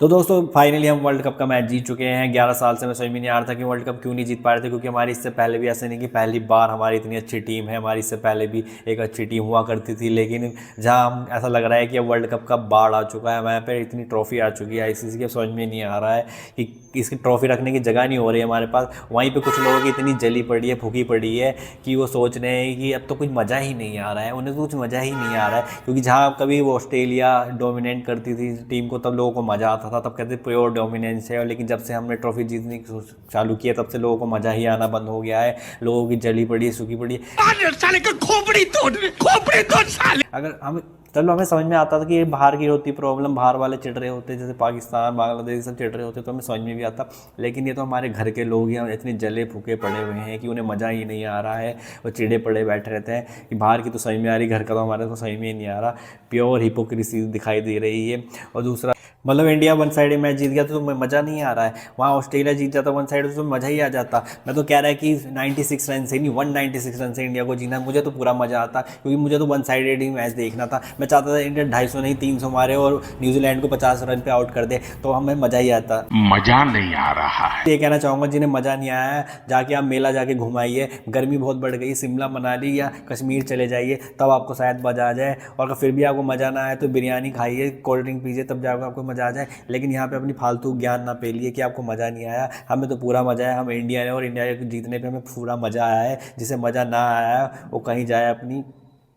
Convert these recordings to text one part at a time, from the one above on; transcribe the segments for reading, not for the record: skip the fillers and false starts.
तो दोस्तों फाइनली हम वर्ल्ड कप का मैच जीत चुके हैं। 11 साल से मैं समझ में नहीं आ रहा था कि वर्ल्ड कप क्यों नहीं जीत पा रहे थे, क्योंकि हमारी इससे पहले भी ऐसा नहीं कि पहली बार हमारी इतनी अच्छी टीम है। हमारी इससे पहले भी एक अच्छी टीम हुआ करती थी, लेकिन जहां हम ऐसा लग रहा है कि अब वर्ल्ड कप का बाढ़ आ चुका है, हमारे पे इतनी ट्रॉफी आ चुकी है आईसीसी की, समझ में नहीं आ रहा है कि इसकी ट्रॉफी रखने की जगह नहीं हो रही है हमारे पास। वहीं पे कुछ लोगों की इतनी जली पड़ी है, फूकी पड़ी है कि वो सोच रहे हैं कि अब तो कुछ मज़ा ही नहीं आ रहा है, उन्हें तो कुछ मज़ा ही नहीं आ रहा है। क्योंकि जहाँ कभी वो ऑस्ट्रेलिया डोमिनेट करती थी टीम को, तब लोगों को मज़ा आता था, तब कहते प्योर डोमिनेंस है। लेकिन जब से हमने ट्रॉफी जीतनी चालू किया, तब से लोगों को मज़ा ही आना बंद हो गया है। लोगों की जली पड़ी है, सूखी पड़ी है। साले का खोपड़ी तोड़ साले। अगर हम चलो हमें समझ में आता था कि ये बाहर की होती प्रॉब्लम, बाहर वाले चिढ़ रहे होते, जैसे पाकिस्तान बांग्लादेश सब चिढ़ रहे होते, तो हमें समझ में भी आता। लेकिन ये तो हमारे घर के लोग ही हम इतने जले फूके पड़े हुए हैं कि उन्हें मज़ा ही नहीं आ रहा है। वो चिड़े पड़े बैठे रहते हैं कि बाहर की तो समझ में आ रही, घर का तो हमारे को समझ में ही नहीं आ रहा। प्योर हिपोक्रेसी दिखाई दे रही है। और दूसरा मतलब इंडिया वन साइड मैच जीत गया तो तुम्हें मज़ा नहीं आ रहा है, वहाँ ऑस्ट्रेलिया जीत जाता वन साइड तो तुम्हें मज़ा ही आ जाता। मैं तो कह रहा है कि 96 रन से नहीं 196 रन से इंडिया को जीतना, मुझे तो पूरा मज़ा आता, क्योंकि मुझे तो वन साइडेड ही मैच देखना था। मैं चाहता था इंडिया 250 नहीं 300 मारे और न्यूजीलैंड को 50 रन पे आउट कर दे, तो हमें मज़ा ही आता। मजा नहीं आ रहा है। ये कहना चाहूँगा जिन्हें मज़ा नहीं आया है, जाके आप मेला जाके घुमाइए। गर्मी बहुत बढ़ गई, शिमला मनाली या कश्मीर चले जाइए, तब आपको शायद मज़ा आ जाए। और अगर फिर भी आपको मज़ा ना आए तो बिरयानी खाइए, कोल्ड ड्रिंक पीजिए, तब जाकर आपको मज़ा आ जाए। लेकिन यहाँ पे अपनी फालतू ज्ञान ना पेलिए कि आपको मज़ा नहीं आया। हमें तो पूरा मज़ा आया, हम इंडिया है और इंडिया के जीतने पे हमें पूरा मज़ा आया है। जिसे मज़ा ना आया वो कहीं जाए अपनी।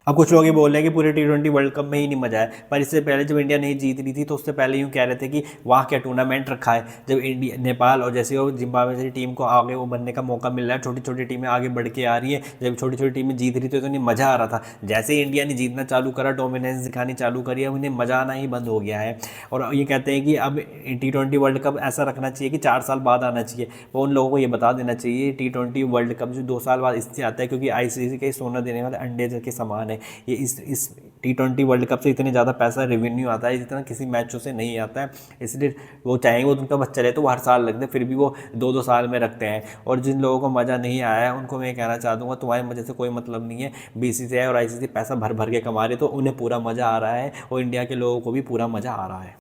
अब कुछ लोग ये बोल रहे हैं कि पूरे T20 वर्ल्ड कप में ही नहीं मजा है, पर इससे पहले जब इंडिया नहीं जीत रही थी तो उससे पहले यूँ कह रहे थे कि वहाँ क्या टूर्नामेंट रखा है। जब इंडिया नेपाल और जैसे वो जिम्बाब्वे जैसी टीम को आगे वो बनने का मौका मिल रहा है, छोटी छोटी टीमें आगे बढ़ के आ रही है, जब छोटी छोटी टीमें जीत रही थी तो उन्हें मज़ा आ रहा था। जैसे ही इंडिया ने जीतना चालू करा, डोमिनेंस दिखानी चालू करी है, उन्हें मज़ा आना ही बंद हो गया है। और ये कहते हैं कि अब T20 वर्ल्ड कप ऐसा रखना चाहिए कि 4 साल बाद आना चाहिए। वो उन लोगों को ये बता देना चाहिए T20 वर्ल्ड कप जो 2 साल बाद इससे आता है, क्योंकि आईसीसी के सोना देने वाले अंडे के समान है ये। इस T20 वर्ल्ड कप से इतने ज़्यादा पैसा रेवेन्यू आता है जितना किसी मैचों से नहीं आता है। इसलिए वो चाहेंगे वो उनका बच्चा रहे तो वो हर साल रखते हैं, फिर भी वो 2-2 साल में रखते हैं। और जिन लोगों को मज़ा नहीं आया है उनको मैं कहना चाह दूँगा, तुम्हारे मज़े से कोई मतलब नहीं है। बीसीसीआई और आईसीसी पैसा भर भर के कमा रहे, तो उन्हें पूरा मज़ा आ रहा है और इंडिया के लोगों को भी पूरा मज़ा आ रहा है।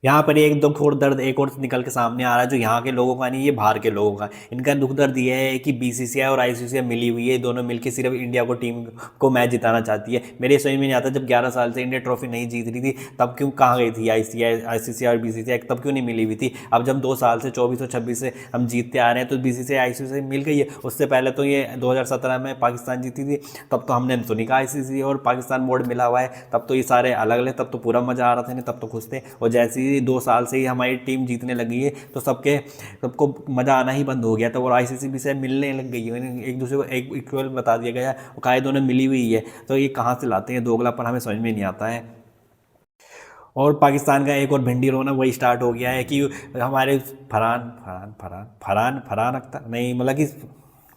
यहाँ पर एक दुख और दर्द एक और निकल के सामने आ रहा है, जो यहाँ के लोगों का नहीं, ये बाहर के लोगों का। इनका दुख दर्द ये है कि बीसीसीआई और आईसीसी मिली हुई है, दोनों मिलकर सिर्फ इंडिया को टीम को मैच जिताना चाहती है। मेरे समझ में नहीं आता, जब 11 साल से इंडिया ट्रॉफी नहीं जीत रही थी तब क्यों कहाँ गई थी आईसीसी और बीसीसीआई, तब क्यों नहीं मिली हुई थी। अब जब 2 साल से 24 और 26 से हम जीतते आ रहे हैं तो बीसीसीआई आईसीसी मिल गई है। उससे पहले तो ये 2017 में पाकिस्तान जीती थी, तब तो हमने तो नहीं कहा आईसीसी और पाकिस्तान बोर्ड मिला हुआ है, तब तो ये सारे अलग अलग, तब तो पूरा मज़ा आ रहा था, नहीं तब तो खुश थे। और जैसे ही 2 साल से ही हमारी टीम जीतने लगी है तो सबको मज़ा आना ही बंद हो गया था। और आईसीसी भी से मिलने लग गई है, एक दूसरे को एक इक्वल बता दिया गया, काहे दोनों मिली हुई है। तो ये कहाँ से लाते हैं दोगलापन, हमें समझ में नहीं आता है। और पाकिस्तान का एक और भिंडी रोना वही स्टार्ट हो गया है कि हमारे फरहान फरहान फरहान फरहान फरहान अख्तर नहीं, मतलब कि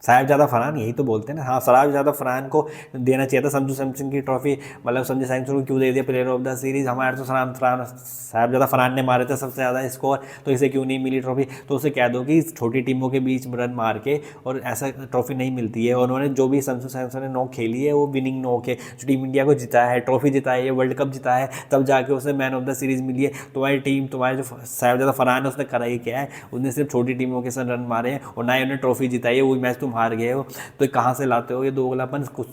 साहिबजादा फरहान, यही तो बोलते हैं ना, हाँ साहिबजादा फरहान को देना चाहिए था संजू सैमसन की ट्रॉफी। मतलब संजू सैमसन को क्यों दे दिया प्लेयर ऑफ द सीरीज़। हमारे तो साहिबजादा फरहान ने मारे थे सबसे ज़्यादा स्कोर, तो इसे क्यों नहीं मिली ट्रॉफी। तो उसे कह दो कि छोटी टीमों के बीच रन मार के और ऐसा ट्रॉफी नहीं मिलती है। और उन्होंने जो भी संजू सैमसन ने नॉक खेली है वो विनिंग नॉक है, जो टीम इंडिया को जिताया है, ट्रॉफी जिताई है, वर्ल्ड कप जिताया है, तब जाके उसे मैन ऑफ द सीरीज़ मिली है। तुम्हारी टीम, तुम्हारे जो साहिबजादा फरहान है, उसने करा ही क्या है, उसने सिर्फ छोटी टीमों के साथ रन मारे हैं और ना ही उन्हें ट्रॉफी जिताई है। वही मैच तुम हार गए हो, तो कहाँ से लाते हो ये दोगलापन, कुछ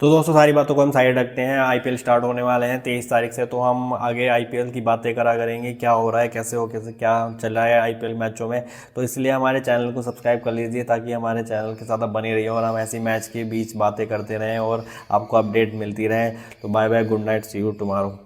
तो दोस्तों सारी बातों को हम साइड रखते हैं। आईपीएल स्टार्ट होने वाले हैं 23 तारीख से, तो हम आगे आईपीएल की बातें करा करेंगे, क्या हो रहा है, कैसे क्या चल रहा है आईपीएल मैचों में। तो इसलिए हमारे चैनल को सब्सक्राइब कर लीजिए ताकि हमारे चैनल के साथ बने रहिए और हम ऐसी मैच के बीच बातें करते रहें और आपको अपडेट मिलती रहे। तो bye bye, good night, see you tomorrow.